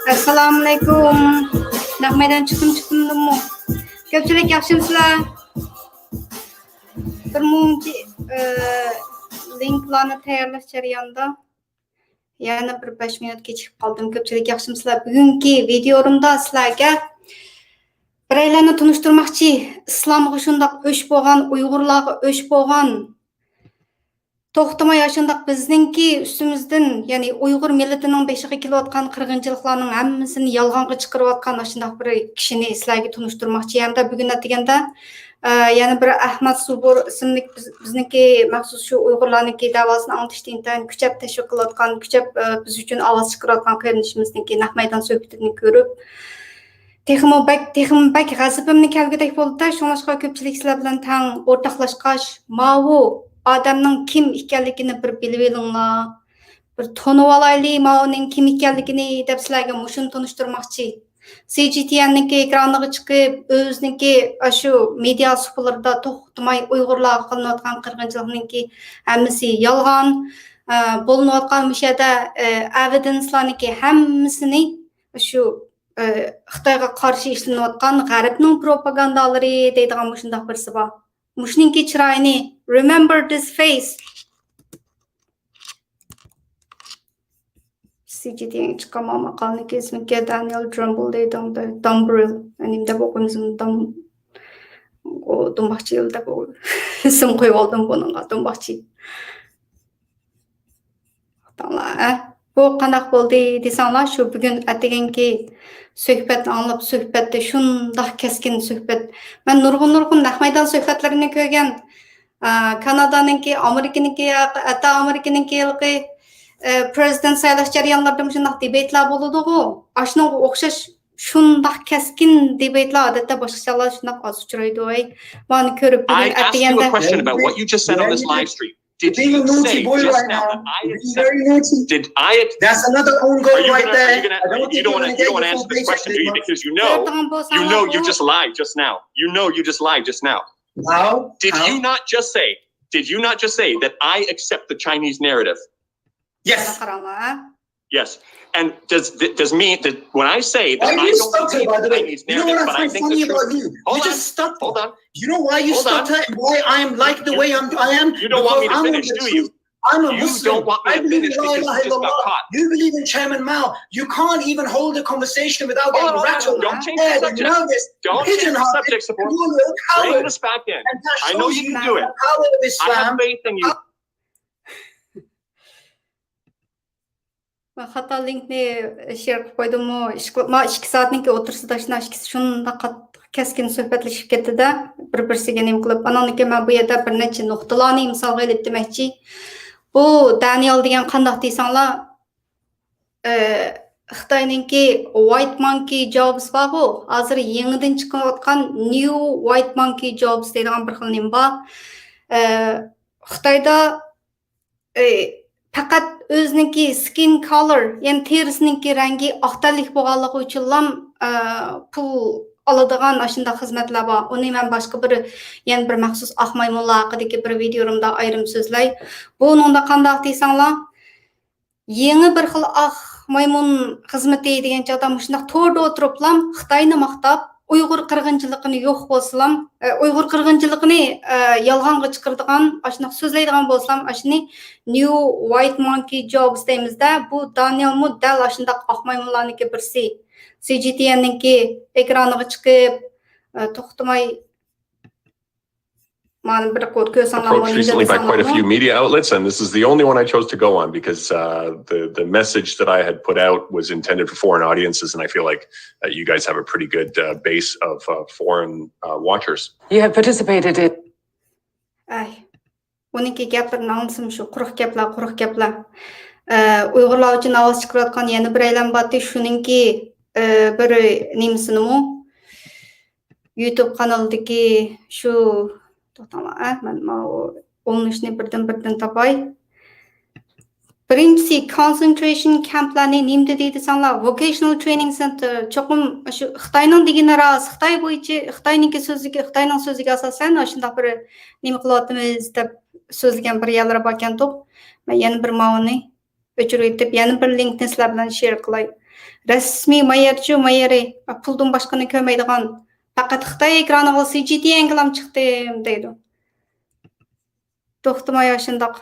Assalamu alaikum. Mەydan çıktım mı? Köpçülük yaxşımsızlar? Bir mumki linklarni tayyorlash jarayonida yana bir 5 minut kechikib qoldim. Köpçülük yaxşımsızlar? Bugungi videomda sizlarga bireylarni tunishtirmoqchi, islomga shundoq o'sh bo'lgan, uyg'urlarga o'sh bo'lgan to'xtamay shundoq bizningki ustimizdan, ya'ni Uyg'ur millatining beshiga kelayotgan qirg'inchiliklarning hammasini yolg'onga chiqarayotgan shundoq bir kishini sizlarga tunishtirmoqchi. Hamda bugun atiganda yana bir Ahmad Subur ismli bizniki maxsus shu Uyg'urlarniki davosini anglitishda intayin kuchab tashviq qilayotgan, kuchab biz uchun ovoz chiqarayotgan qarindishimizniki mەيدان suhbatini ko'rib texmo bak g'azabimni kelgudek bo'ldi. Shuningdek ko'pchilik sizlar bilan tang o'rtoqlashqash, mavu odamning kim ekanligini bir bilib olinglar, bir tanib olaylik, mavning kim ekanligini deb sizlarga mushuni tunishtirmoqchi. CGTN'niki ekraniga chiqib, o'ziniki shu media suhbatlarida to'xtamay Uyg'urlarga qilinayotgan qirg'inchilikningki hammasi yolg'on, bo'linayotgan mishada evidence'larniki hammasini shu Xitoyga qarshi ishlanayotgan g'arbning propagandalari deydigan shundoq birsi bor. Mushningki chiroyini remember this face. CGT'ning chiqqan maqolniki ismiki Daniel Drumble deydi. Dumbrill. Menimda o'qimizim dumbaxchi deb ism qo'yib oldim buningga dumbaxchi. Bu qanaq bo'ldi desanglar, shu bugun ataganki söhbetni anlab söhbetde şundaq keskin söhbet. Ben nurgun mەydan söhbetlerini ko'rgan. Kanada'nınki, Amerika'nınki, hatta Amerika'nınki prezident saylash jarayonlarida shundaq debatlar bo'ladi-ku. Ashunga o'xshash shundaq keskin debatlar odatda boshqachalar shundaq oz uchraydi. Mani ko'rib bugun ataganda. I asked you a question about what you just said on this live stream. Did you say just now that I accept? Did I? That's another own goal right there. You don't want to answer this question, do you? Because you know you just lied just now. You know you just lied just now. How? Did you not just say? Did you not just say that I accept the Chinese narrative? Yes. Yes. And does mean that when I say that I don't believe the Chinese narrative, but I think the truth. You just stutter. Hold on. You know why you stutter and why I am like the way I am? You don't want me to finish, do you? I'm a You Muslim. don't want me to finish because you just got caught. You believe in Chairman Mao. You can't even hold a conversation without getting rattled. Don't change the subject. Don't change the subject, support. Bring this back in. I know you can do it. I have faith in you. Hatta linkni share qilib qo'ydim-ku. 2 soatningki o'tirsida shundaq keskin suhbatlashib ketdi-da, bir-birsiga nima qilib. Ananiki men bu yerda bir necha nuqtalarni misolga olib demoqchi. Bu Daniel degan qandoq deysanglar, Xitoyningki White Monkey Jobs bor-ku, hozir yangidan chiqayotgan New White Monkey Jobs deydigan bir xil nima bor. Xitoyda faqat o'ziniki skin color, ya'ni terisininki rangi oqtalik bo'lganligi uchun pul oladigan shunday xizmatlar bor. Uni men boshqa bir yana bir maxsus oq maymunlar haqidagi bir videomda ayrim so'zlay. Bu nonda qandoq deysanglar, yangi bir xil oq maymun xizmati degan chog'da shunday to'rda o'tiriblar Xitoyni maqtab, Uyg'ur qirg'inchiligini yo'q bo'lsam, Uyg'ur qirg'inchiligini yolg'onga chiqaradigan, shunday so'zlaydigan bo'lsam, shuni New White Monkey Jobs deymizda. Bu Daniel Muddal shunday oq maymunlarniki birsi. CGTN'ninki ekraniga chiqib, to'xtamay approached recently by quite a few media outlets, and this is the only one I chose to go on because the message that I had put out was intended for foreign audiences, and I feel like you guys have a pretty good base of foreign watchers. You have participated in. Uniki gaplarni anlasam shu quruq gaplar. Uyg'urlar uchun ovoz chiqarayotgan yana bir aylan bordi. Shuningki bir nimasinimi YouTube kanalidagi shu ben olmuşni birden tapay. Birinchisi concentration camplarni nimda deydi sanlar, vocational training center. Cho'qim shu Xitoyning degani rost, Xitoy bo'yicha Xitoyning so'ziga asosan shunday bir nima qilyapmiz deb so'zlagan bir yerlar bor ekan to'q. Men yana bir mavzuni o'chirib, yana bir linkni sizlar bilan share qilay. Рәсми майери, puldan başqını köməydiğən, faqat Xitay ekranıga CGTN qilam çıxdım deydi. Toxtumay aşındaq.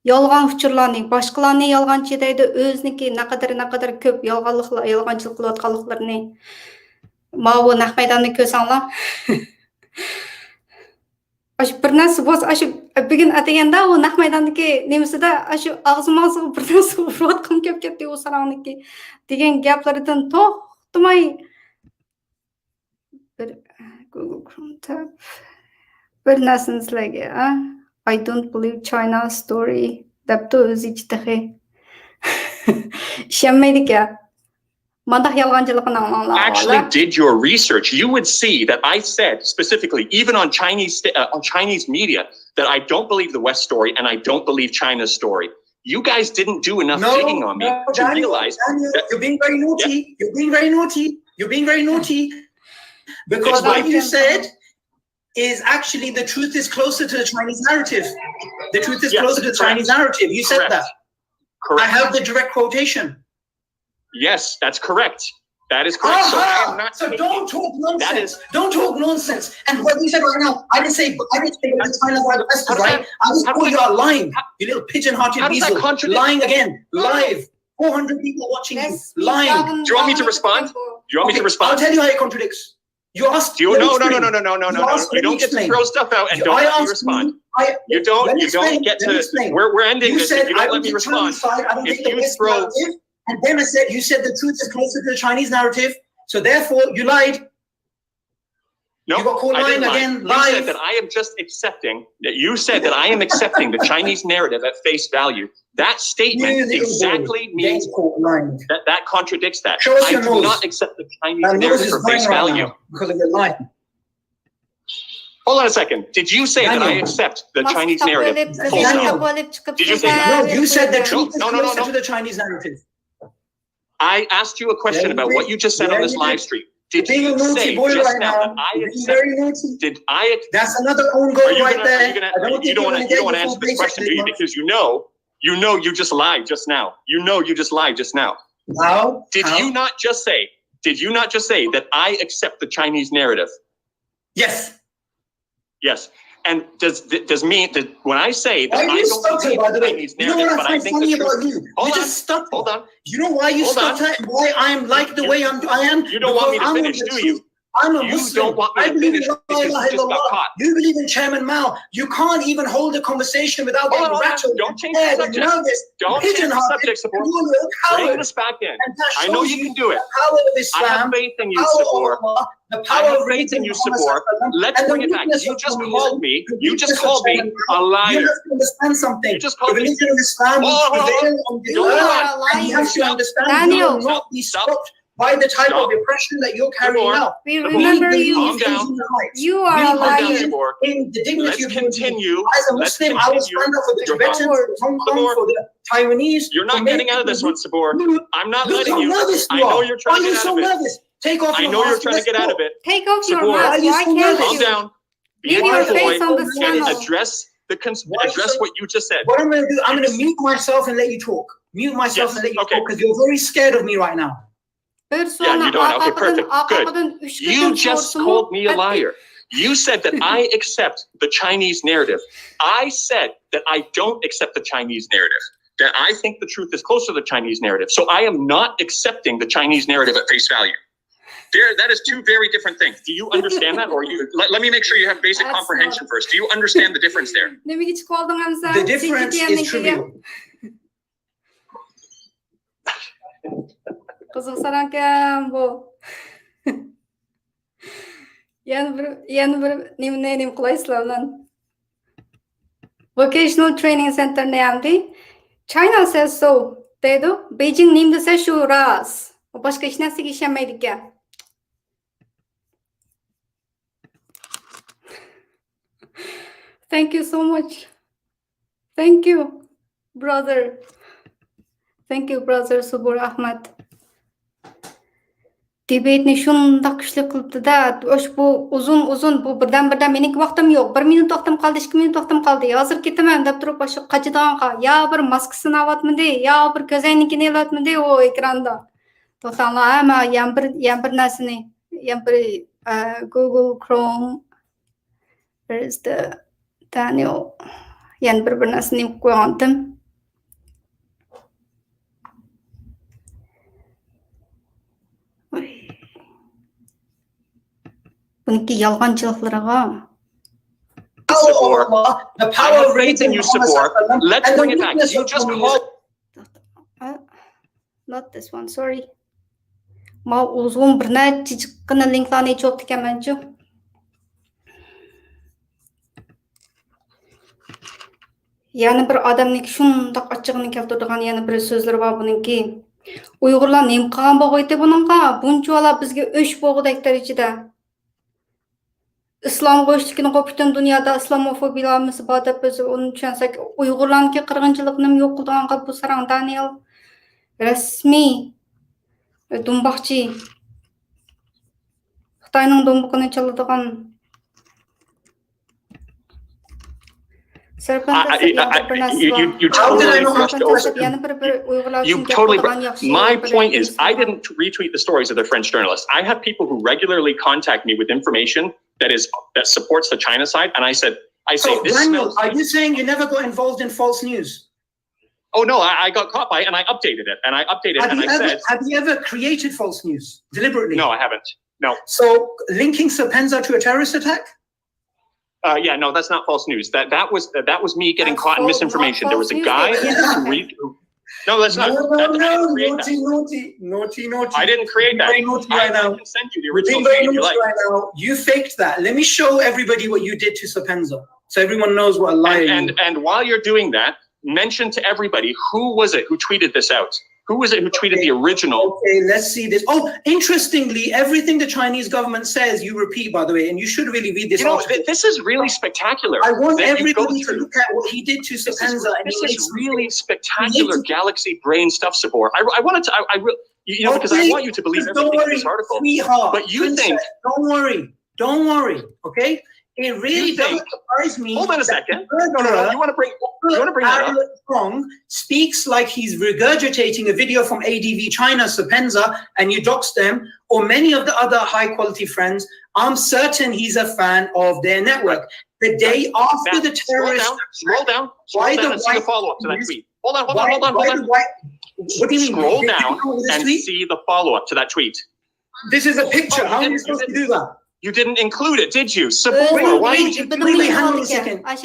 Yalğan uçurlarını, başqalarını yalğançı deydi, özüniki naqadar köp yalğançılıq qılayotqanlıqlarını. Ma bu naq meydanını körsəңlar. Aşı bir narsa bo'lsa, aşı bugün ataganda u naq maydondagi nemisida aşı og'zim-og'ziga bir narsa urayotgan kelib ketdi u sarangniki degan gaplaridan to'xtamay bir Google Chrome tab bir narsani sizlarga I don't believe China story debdi o'zi ichidagi ishonmaydi-ku. Actually did your research, you would see that I said specifically, even on Chinese media, that I don't believe the West story and I don't believe China's story. You guys didn't do enough digging on me to realize that you're being very naughty. Yeah. You're being very naughty. You're being very naughty. Because what you said is actually the truth is closer to the Chinese narrative. The truth is closer to the Chinese narrative. You said that. Correct. I have the direct quotation. Yes, that's correct. That is correct. So I am not. So don't talk nonsense. Don't talk nonsense. And what you said right now, I didn't say that China by the West is right. I just thought you are lying. You little pigeon-hearted weasel. Lying again. Live. 400 people watching you. Lying. Do you want me to respond? Do you want me to respond? I'll tell you how it contradicts. You asked. No. You don't get to throw stuff out and don't let me respond. You don't get to. We're ending this if you don't let me respond. If you throw. And then I said, you said the truth is closer to the Chinese narrative, so therefore you lied. No, you got called lying again. You said that I am just accepting, that you said that I am accepting the Chinese narrative at face value. That statement exactly means that contradicts that. I do not accept the Chinese narrative for face value. Because of your lying. Hold on a second. Did you say that I accept the Chinese narrative? Did you say that? No, you said the truth is closer to the Chinese narrative. I asked you a question about what you just said on this live stream. Did you say just now that I accept? Did I? That's another own goal right there. You don't want to answer this question, do you? Because you know you just lied just now. You know you just lied just now. How? Did you not just say that I accept the Chinese narrative? Yes. Yes. And does mean that when I say that I don't believe the Chinese narrative, but I think the truth. Hold on. You know why you stutter? Why I'm like the way I am? You don't want me to finish, do you? I'm a Muslim. You don't want me to finish because you just got caught. You believe in Chairman Mao. You can't even hold a conversation without getting rattled. Don't change the subject. Don't change the subject, Sabor. Bring this back in. I know you can do it. I have faith in you, Sabor. I have faith in you, Sabor. Let's bring it back. You just called me a liar. You have to understand something. You just called me. The religion of Islam is prevail on the earth. And you have to understand you will not be stopped by the type of oppression that you're carrying out. We remember you. Calm down. You are a liar. In the dignity Let's continue. As a Muslim, I will stand up for the Tibetans, for Hong Kong, for the Taiwanese. You're not getting out of this one, Sabor. I'm not letting you. I know you're Why trying are to you get so out of it. nervous? Take off I your know you're mask. trying to get out of it. Take off your Sabor, mask. Why can't calm you? down. Be Leave your face employed on the and channel. address what you just said. What I'm going to do, I'm going to mute myself and let you talk. Mute myself and let you talk because you're very scared of me right now. Yeah, you don't. Okay, perfect. Good. You just called me a liar. You said that I accept the Chinese narrative. I said that I don't accept the Chinese narrative. That I think the truth is closer to the Chinese narrative. So I am not accepting the Chinese narrative at face value. That is two very different things. Do you understand that? Or let me make sure you have basic comprehension first. Do you understand the difference there? The difference is trivial. Kızılsaranken bu. Yeni bir neyim kılaysılar lan. Vocational Training Center neyamdi? China says so. Deydi. Beijing neyim dese şu raz. O başka iş nasıl işemeydik ya. Thank you so much. Thank you, brother. Thank you, brother Subur Ahmed. Debatni shundoq kuchli qilibdi-da. Bu uzun bu birdan meniki vaqtim yo'q. 1 minut vaqtim qoldi, 2 minut vaqtim qoldi. Hozir ketaman deb turib boshqa qachidanqa. Ya bir maskasini olyapmidi, ya bir ko'zoynikini olyapmidi o ekranda. To'xtanglar, ama yan bir narsani, yan bir Google Chrome, where is the Daniel? Yan bir narsani qo'ygandim. Buniki yolg'onchiliklarga. The power of raising you support. Let's bring it back. You just called. Not this one, sorry. Ma uzun bir necha jiqqina linklarni ichib ekanman-ku. Yani bir odamning shundoq achchig'ini keltiradigan yana bir so'zlar bor buningki. Uyg'urlar nima qilgan bo'g'aydi buningga? Bunchalar bizga o'sh bo'g'idek darajada. İslam qo'shligini butun dunyoda islamofobiyalarimiz bor deb biz uni tushunsak, Uyg'urlarniki qirg'inchilikni yo'q qilganqa bu sarang Daniel rasmiy dumboqchi Xitoyning dumbuqini chaladigan My point is, I didn't retweet the stories of the French journalists. I have people who regularly contact me with information that supports the China side, and I say, this Daniel, smells. are you saying you never got involved in false news? Oh no, I got caught by it, and I updated it, and I said, have you ever created false news deliberately? No, I haven't. No. So linking Sapenza to a terrorist attack? Yeah, no, that's not false news. That was me getting caught in misinformation. There was a guy who no, that's not. Naughty. I didn't create that. Right now. I can send you the original tweet if you like. Right now. You faked that. Let me show everybody what you did to Sapenza, so everyone knows what a liar you are. And while you're doing that, mention to everybody who was it who tweeted this out. Who was it who tweeted the original? Okay, let's see this. Oh, interestingly, everything the Chinese government says, you repeat, by the way, and you should really read this. You know, this is really spectacular. I want everybody to look at what he did to Sapenza. This is really spectacular galaxy brain stuff, Sabor. I wanted to, you know, because I want you to believe everything in this article. Sweetheart, but you think... Don't worry, okay? It really doesn't surprise me. Hold on a second. No. You want to bring that up? Strong speaks like he's regurgitating a video from ADV China, Sapenza, and you dox them, or many of the other high-quality friends. I'm certain he's a fan of their network. The day after the terrorist... Scroll down and see the follow-up to that tweet. Hold on. What do you mean? Scroll down and see the follow-up to that tweet. This is a picture. How are you supposed to do that? You didn't include it, did you? Sabor, why did you... Wait, hang on a second. Wait,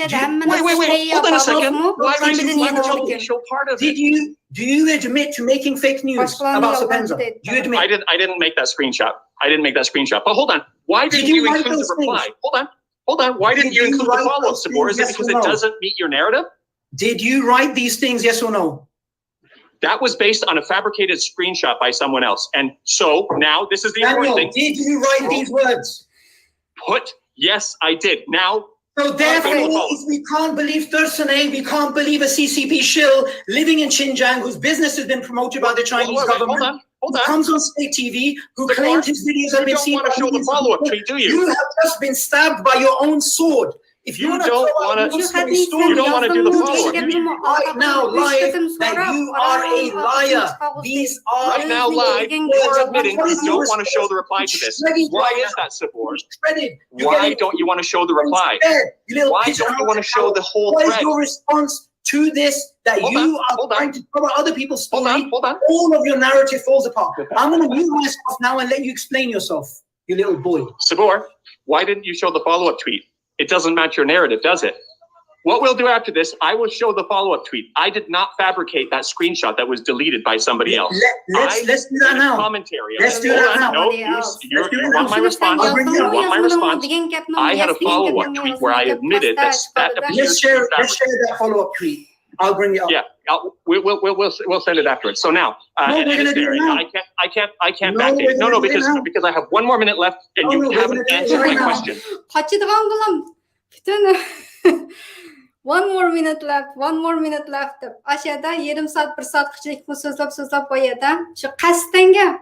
hold on a second. Why did you show part of it? Do you admit to making fake news about Sapenza? Do you admit? I didn't make that screenshot. But hold on. Why didn't you include the reply? Hold on. Why didn't you include the follow-up, Sabor? Is it because it doesn't meet your narrative? Did you write these things, yes or no? That was based on a fabricated screenshot by someone else. And so now this is the important thing. Did you write these words? Yes, I did. Now, so therefore, we can't believe Thurstonay, we can't believe a CCP shill living in Xinjiang whose business has been promoted by the Chinese government. Hold on. Who comes on state TV, who claims his videos have been seen. You don't want to show the follow-up tweet, do you? You have just been stabbed by your own sword. If you don't want to do the follow-up. Right now, live, that you are a liar. These are right now live. You're admitting you don't want to show the reply to this. Why is that, Sabor? Why don't you want to show the reply? Why don't you want to show the whole thread? What is your response to this? That you are trying to cover other people's story. Hold on. All of your narrative falls apart. I'm going to mute myself now and let you explain yourself, you little boy. Sabor, why didn't you show the follow-up tweet? It doesn't match your narrative, does it? What we'll do after this, I will show the follow-up tweet. I did not fabricate that screenshot that was deleted by somebody else. Let's do that now. Commentary. Let's do that now. No, you want my response? You want my response? I had a follow-up tweet where I admitted that appears Let's share that follow-up tweet. I'll bring it up. Yeah, we'll send it afterwards. So now, I can't backdate. No, because I have 1 more minute left, and you haven't answered my question. One more minute left. Aşağıda yarım saat, 1 saat kıçılık mı sözlep ayada. Şu qasdanga,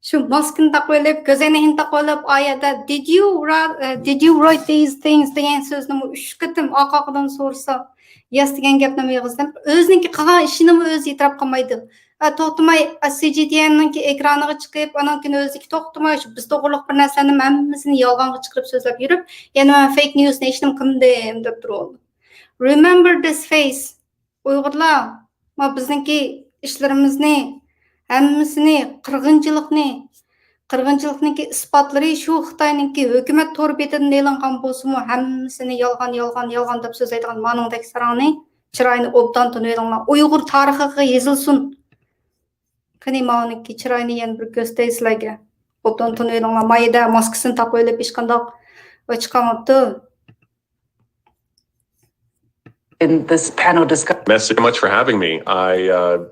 şu maskını taqoylab, gözənihin taqoylab ayada, did you write these things degan so'zni 3 qatim oqoqdan so'rsa, yes degan gapni yig'izdim. O'ziniki qilgan ishini o'zi e'tirof qilmaydi. to'xtamay CGTN'ninki ekraniga chiqib, anankini o'ziki to'xtamay shu biz to'g'riliq bir narsaning hammasini yolg'onga chiqarib so'zlab yurib, yana fake news nation qildim deb turadi. Remember this face. Uyg'urlar, ma bizningki ishlarimizni hammasini qirg'inchilikniki isbotlari shu Xitoyninki hukumat to'r betidan e'longan bo'lsa-mu, hammasini yolg'on deb so'zlaydigan maningdek sarangni chiroyini obdan taniydilar. Uyg'ur tarixiga yozilsin. Qani maningki chiroyini yana bir ko'rsaysizlarga. Obdan taniydilar. Mayda maskasini taqib olib hech qanday chiqamabdi. In this panel discussion. Thanks so much for having me. I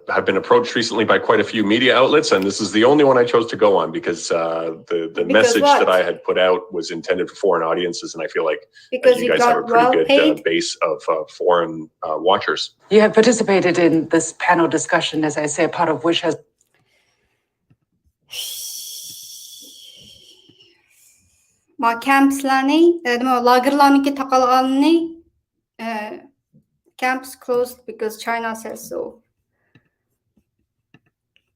have been approached recently by quite a few media outlets, and this is the only one I chose to go on because the message that I had put out was intended for foreign audiences, and I feel like you guys have a pretty good base of foreign watchers. You have participated in this panel discussion, as I say, part of which has ma campslarni, lagerlarniki taqalganini camps closed because China says so.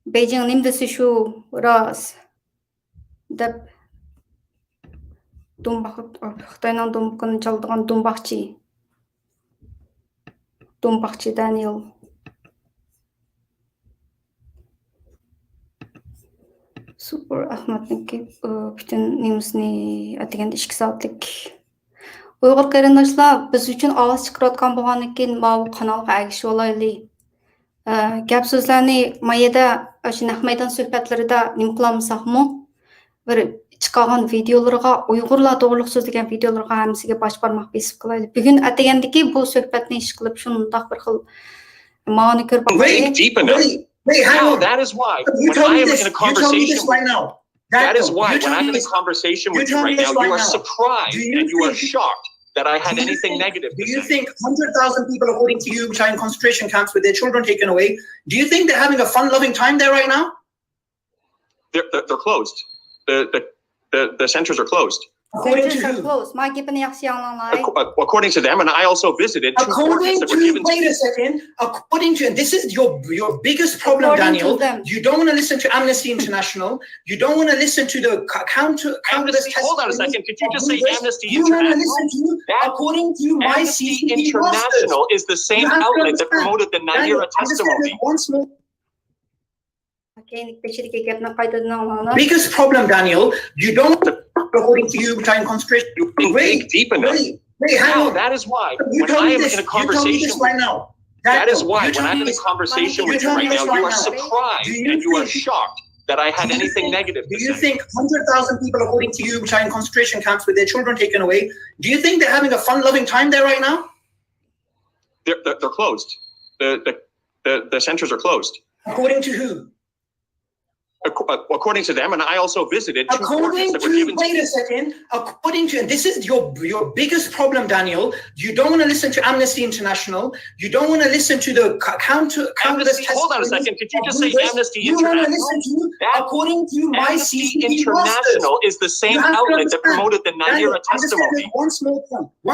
Beijing nimdisi shu ras deb Xitoyning dumbaqini chaldigan dumbaqchi Daniel super Ahmadniki bütün nimsini atiganda 2 soatlik Uyghur qarindoshlar, biz uchun ovoz chiqarayotgan bo'lgandan keyin bu kanalga agishib olaylik. Gap so'zlarni mayada shu Mەيدان suhbatlarida nima qilamiz-mu? Bir chiqqan videolarga, Uyg'urlar to'g'riliq so'zlagan videolarga hammasiga bosh barmoq besib qilaylik. Bugun atagandagi bu suhbatni ish qilib shundoq bir xil ma'ni ko'rib Wait, hang on. That is why when I am in a conversation right now. That is why when I'm in a conversation with you right now, you are surprised and you are shocked that I had anything negative to say. Do you think 100,000 people, according to you, which are in concentration camps with their children taken away, do you think they're having a fun-loving time there right now? They're closed. The centers are closed. According to who? According to them, and I also visited two courses that were given to me. Wait a second. According to, and this is your biggest problem, Daniel. You don't want to listen to Amnesty International. You don't want to listen to the counter. Hold on a second. Could you just say Amnesty You want to International? listen to, according to my Amnesty CCP International masters. is the same outlet that promoted the Naira testimony. Once more. Biggest problem, Daniel. You don't, according to you, which are in concentration. Wait, deep enough. Wait, hang on. That is why when I am in a conversation right now. That is why when I'm in a conversation with you right now, you are surprised and you are shocked that I had anything negative to say. Do you think 100,000 people, according to you, which are in concentration camps with their children taken away, do you think they're having a fun-loving time there right now? They're closed. The centers are closed. According to who? According to them, and I also visited two courses that were given to me. Wait a second. According to, and this is your biggest problem, Daniel. You don't want to listen to Amnesty International. You don't want to listen to the counter. Hold on a second. Could you just say Amnesty You want to International? listen to, according to my Amnesty CCP International masters. is the same outlet that promoted the Naira testimony. One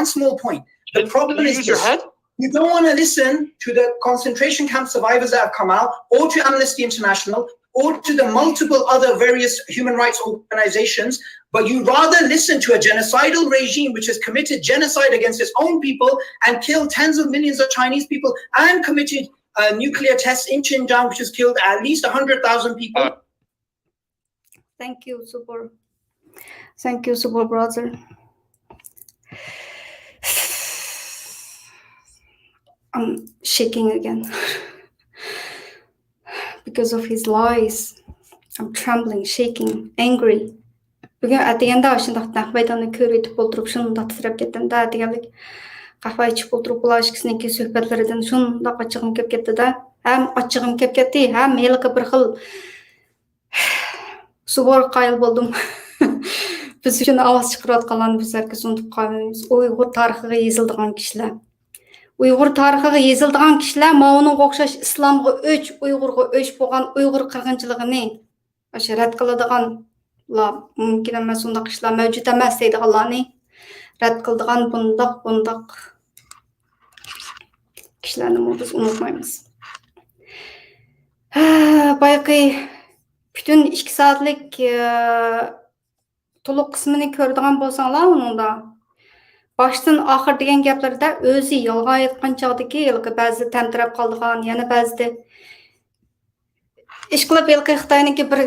small point. The problem Can you is use your this. head? You don't want to listen to the concentration camp survivors that have come out, or to Amnesty International, or to the multiple other various human rights organizations, but you rather listen to a genocidal regime which has committed genocide against its own people and killed tens of millions of Chinese people and committed nuclear tests in Xinjiang, which has killed at least 100,000 people. Thank you, super brother. I'm shaking again. Because of his lies. I'm trembling, shaking, angry. Bugün ataganda şundaq Mەйданны көрүп болтуруp şundaq titrep ketdim da deganlik. Qahva içip oturup bulaşkısınınki söhbetlerden şundaq açığım kep ketdi da. Hem açığım kep ketdi, hem yılqı bir xil subor qayıl boldum. Biz üçün avaz çıqıratqanlarni biz herkes unutup qalmaymiz. Uyghur tarixiga yazıldıgan kişiler. Uyghur tarixiga yazıldıgan kişiler ma'unun o'xshash islomga o'ch, Uyg'urga o'ch bo'lgan Uyg'ur qirg'inchiligini o'sha rad qiladiganlar mumkin emas, undaq ishlar mavjud emas deydiganlarni rad qiladigan bundoq kishilarni biz unutmaymiz. Bayqi bütün 2 saatlik to'liq qismini ko'radigan bo'lsanglar, uningda başdan axir degan gaplarda o'zi yolg'on aytgan chog'dagi ba'zi tamtirab qoldigan, yana ba'zida ish qilib Xitoyniki bir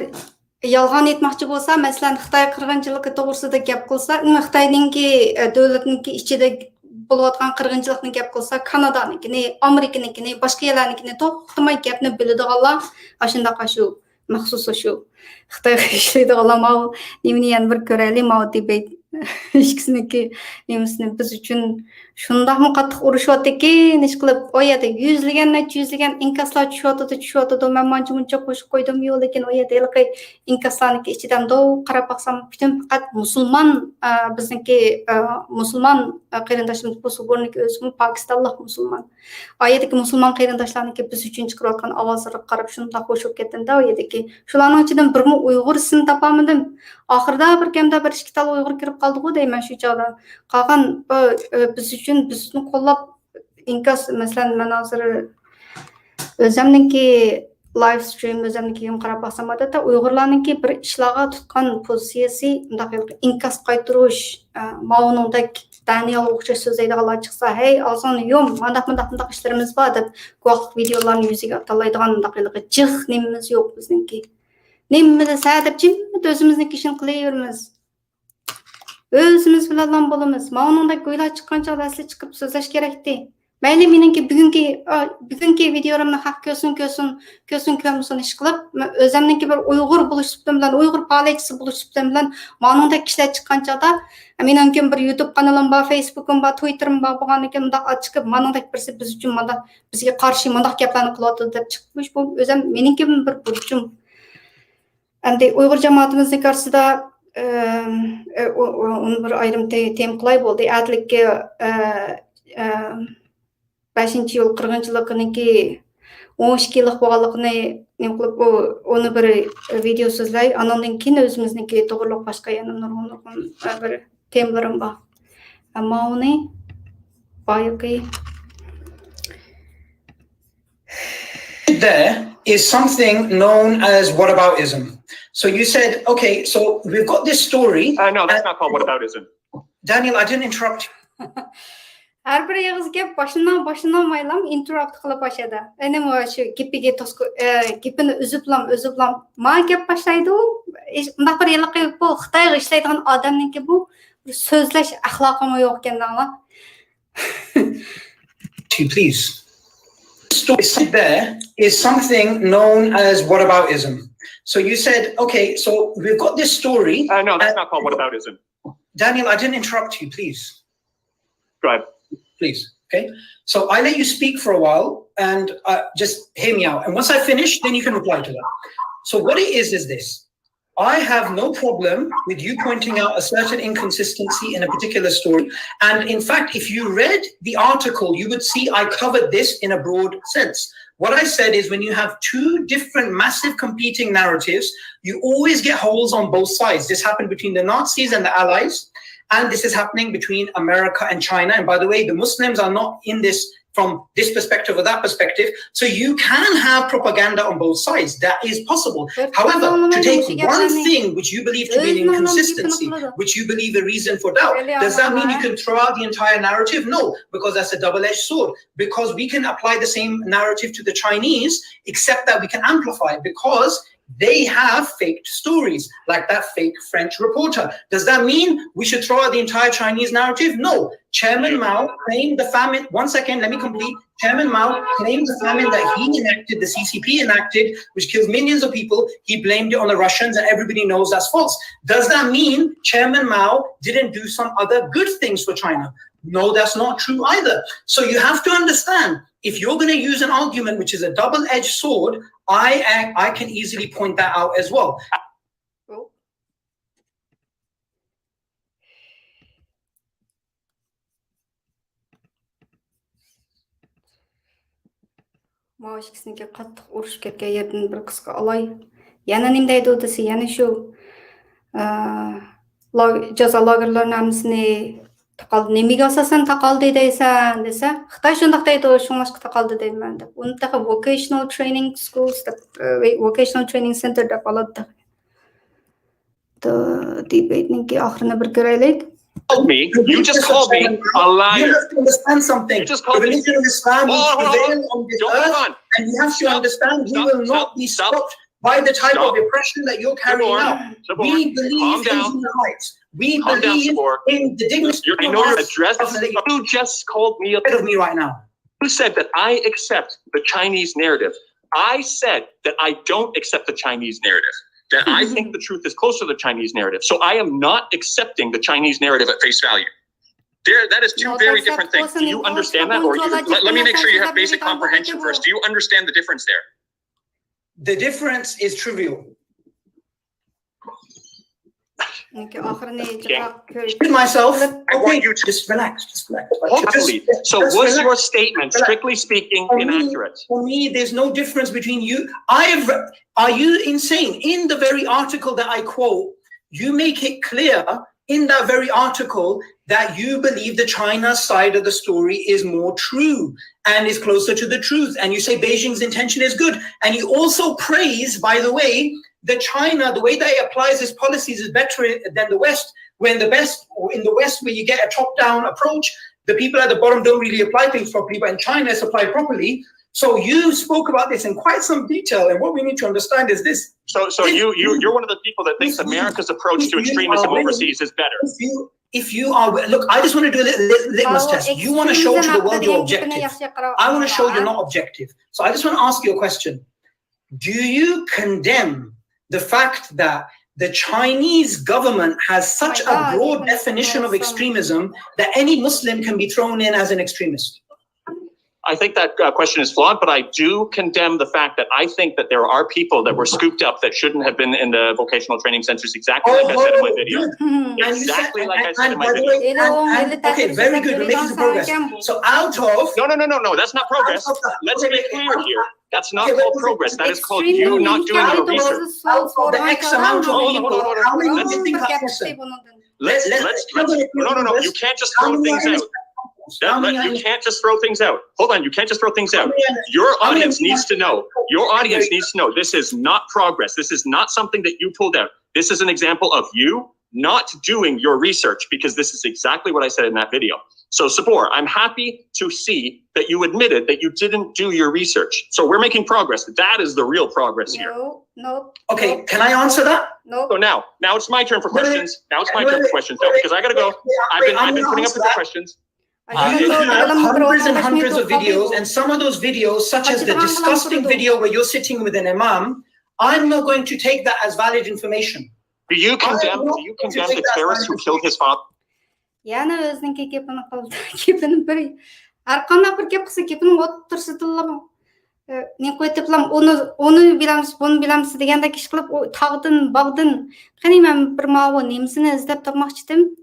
yolg'on aytmoqchi bo'lsa, masalan, Xitoy qirg'inchiligi to'g'risida gap qilsa, Xitoyninki davlatniki ichida bo'layotgan qirg'inchilikni gap qilsa, Kanadanikini, Amerikanikini, boshqa yerlarnikini to'xtamay gapni biladiganlar, shundaqa shu maxsus shu Xitoyga ishlaydiganlar mau nimani yana bir ko'raylik, mau debat ikkisiniki nimasini biz uchun shundaqmi qattiq urushyaptiki, ish qilib o yerda yuzlagan inkaslar tushyapti. Men muncha qo'shib qo'ydim yo'q, lekin o yerda inkaslarniki ichidan qarab baqsam, bütün faqat musulmon bizniki musulmon qarindoshimiz bo'lsa, bo'rniki o'zimi Pokistonlik musulmon. O yerdagi musulmon qarindoshlarniki biz uchun chiqarayotgan ovozlarga qarab shunday qo'shib ketdim-da, o yerdagi shularning ichidan birmi Uyg'ur ismini topolmadim. Oxirida bir kamda bir ikki tal Uyg'ur kirib qoldi-ku deyman shu chog'da. Qolgan biz uchun bizni qo'llab inkas, masalan, men hozir o'zimniki live stream o'zimniki qarab baqsam, odatda Uyg'urlarniki bir ishlarga tutgan pozitsiyasi undaq inkas qaytirish, ma'nodek Daniel o'xshash so'zlaydiganlar chiqsa, hey, ozon yo'q, mandaq ishlarimiz bor deb guvohlik videolarni yuziga tanlaydigan undaq jiq nimamiz yo'q bizniki. Nimamiz sadab jimit o'zimizniki ishini qilaveramiz. O'zimiz bilan bo'lamiz. Ma'nodek go'ylar chiqqancha asli chiqib so'zlash kerakdi. Mayli meniki bugungi videolarni haq ko'rsin ish qilib, o'zimniki bir Uyg'ur bo'lish suhbatim bilan, Uyg'ur faoliyatchisi bo'lish suhbatim bilan ma'nodek kishilar chiqqanchada, meniki bir YouTube kanalim bor, Facebookim bor, Twitterim bor bo'lganidan undaq chiqib, ma'nodek birisi biz uchun bizga qarshi mundaq gaplarni qilyapti deb chiqmish, bu o'zim meniki bir burchim. Endi Uyg'ur jamoatimizning qarshisida uni bir ayrim tem qilay bo'ldi. Adlikka 5-yil qirg'inchiliginiki 12 yillik bo'lganligini nima qilib uni bir video so'zlay, anondan keyin o'zimizniki to'g'riliq boshqa yana nurg'un bir temalarim bor. Ammo uni bayqi there is something known as whataboutism. So you said, okay, so we've got this story. No, that's not called whataboutism. Daniel, I didn't interrupt you. Har bir yig'iz gap boshdan maylam interrupt qilib boshadi. Endi shu gapiga gapini uziblam ma gap boshlaydi. Undaq bir yilqi bu Xitoyga ishlaydigan odamniki bu so'zlash axloqimi yo'q ekanda. Please. Story there is something known as whataboutism. So you said, okay, so we've got this story. No, that's not called whataboutism. Daniel, I didn't interrupt you, please. Go ahead. Please, okay? So I let you speak for a while and just hear me out. And once I finish, then you can reply to that. So what it is this. I have no problem with you pointing out a certain inconsistency in a particular story. And in fact, if you read the article, you would see I covered this in a broad sense. What I said is when you have two different massive competing narratives, you always get holes on both sides. This happened between the Nazis and the Allies. And this is happening between America and China. And by the way, the Muslims are not in this from this perspective or that perspective. So you can have propaganda on both sides. That is possible. However, to take one thing which you believe to be an inconsistency, which you believe a reason for doubt, does that mean you can throw out the entire narrative? No, because that's a double-edged sword. Because we can apply the same narrative to the Chinese, except that we can amplify it because they have faked stories, like that fake French reporter. Does that mean we should throw out the entire Chinese narrative? No. Chairman Mao claimed the famine. One second, let me complete. Chairman Mao claimed the famine that he enacted, the CCP enacted, which kills millions of people. He blamed it on the Russians, and everybody knows that's false. Does that mean Chairman Mao didn't do some other good things for China? No, that's not true either. So you have to understand, if you're going to use an argument which is a double-edged sword, I can easily point that out as well. Maaş ikisiniga qattiq urushib ketgan yerdan bir qisqa olay. Yana nima deydi u desa, yana shu jazo lagerlarining hammasini taqaldı. Nemiga asasan taqaldı deysen dese, Xitay şundaq deydi o şunlaşqa taqaldı deyim ben de. Onu taqa vocational training schools, vocational training center dep aladı. The debate'nin ki ahırına bir göreylik. You just called me a liar. You have to understand something. You just called me. Religion of Islam will prevail on this earth, and you have to understand we will not be stopped by the type of oppression that you're carrying out. We believe in human rights. We believe in the dignity of You just called me of me right now. You said that I accept the Chinese narrative. I said that I don't accept the Chinese narrative. That I think the truth is closer to the Chinese narrative. So I am not accepting the Chinese narrative at face value. That is two very different things. Do you understand that? Or let me make sure you have basic comprehension first. Do you understand the difference there? The difference is trivial. Myself, I want you to just relax. So was your statement, strictly speaking, inaccurate? For me, there's no difference between you. Are you insane? In the very article that I quote, you make it clear in that very article that you believe the China side of the story is more true and is closer to the truth. And you say Beijing's intention is good. And you also praise, by the way, that China, the way that it applies its policies is better than the West, when in the West, where you get a top-down approach, the people at the bottom don't really apply things properly, but in China, it's applied properly. So you spoke about this in quite some detail, and what we need to understand is this. So you're one of the people that thinks America's approach to extremism overseas is better. If you are, look, I just want to do a litmus test. You want to show to the world you're objective. I want to show you're not objective. So I just want to ask you a question. Do you condemn the fact that the Chinese government has such a broad definition of extremism that any Muslim can be thrown in as an extremist? I think that question is flawed, but I do condemn the fact that I think that there are people that were scooped up that shouldn't have been in the vocational training centers, exactly like I said in my video. Exactly like I said in my video. Okay, very good. We're making some progress. So out of... No, that's not progress. Let's be clear here. That's not called progress. That is called you not doing your research. Out of the X amount of people, how many do you think are Muslim? No, you can't just throw things out. You can't just throw things out. Hold on, you can't just throw things out. Your audience needs to know. Your audience needs to know this is not progress. This is not something that you pulled out. This is an example of you not doing your research, because this is exactly what I said in that video. So Sabor, I'm happy to see that you admitted that you didn't do your research. So we're making progress. That is the real progress here. No. Okay, can I answer that? No. So now it's my turn for questions. Now it's my turn for questions. No, because I gotta go. I've been putting up with the questions. You have hundreds and hundreds of videos, and some of those videos, such as the disgusting video where you're sitting with an imam, I'm not going to take that as valid information. Do you condemn the terrorist who killed his father? Yani özünki kepini qildi. Kepini bir har qanday bir kep qilsa kepini o'tirsitilib ne qo'yiblam onu bilamiz, bunu bilamiz degandek ish qilib tog'din, bog'din qani men bir ma'vo nemisini izlab topmoqchi edim.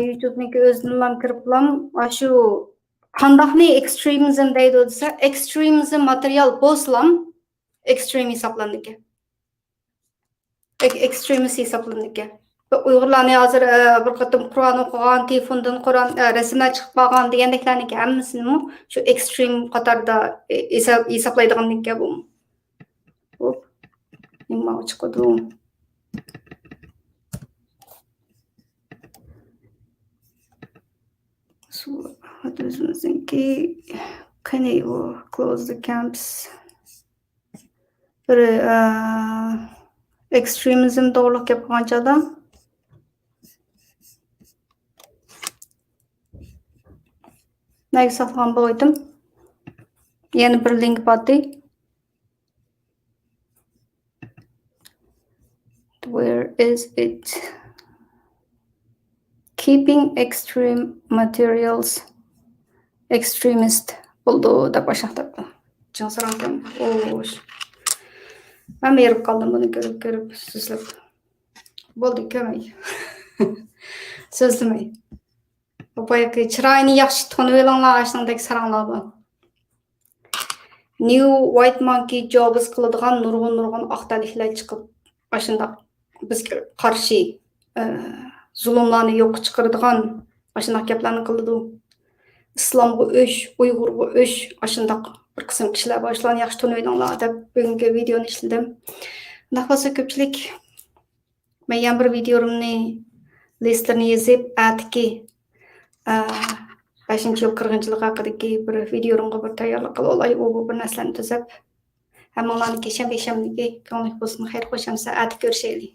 YouTube'niki o'zimdan kirib qilam. Shu qandaqni extremism deydi desa, extremism material boslam extreme hisoblanadi. Extremist hisoblanadi. Uyg'urlarni hozir bir qatim Qur'on o'qigan, telefondan Qur'on rasmlar chiqib qolgan degandeklarniki hammasini shu extreme qatorda hisoblaydiganlikka bu. Hop. Nima chiqadi? So, what is o'zimizniki qani u close the camps. Bir extremism to'g'riliq gap qilganchada Neyse falan boydum. Yeni bir link body. Where is it? Keeping extreme materials extremist buldu da başlattı. Cansıran oş. Ben verip kaldım bunu görüp süslep. Buldu kömey. Sözlemey. Boyaki çırayını yaxşı tanıp elanglar aşındaki saranglar bu. New White Monkey jobs qiladigan nurg'un aqdaliklar chiqib aşında bizga qarshi zulümlarni yo'q chiqaradigan ashunday gaplarni qiladi. İslamga o'sh, Uyg'urga o'sh, ashundaq bir qism kishilar bor. Shularni yaxshi taniydilar deb bugungi videoni ishladim. Bunday bo'lsa ko'pchilik men yana bir videomni listlarni yozib, atiki 5-yil qirg'inchilik haqidagi bir videomga bir tayyorlik qilib olay, u bir narsalarni tuzab, hammalarniki shanba-shanbaga ko'ngil bo'lsin, xayr qo'shamsa, ati ko'rishaylik.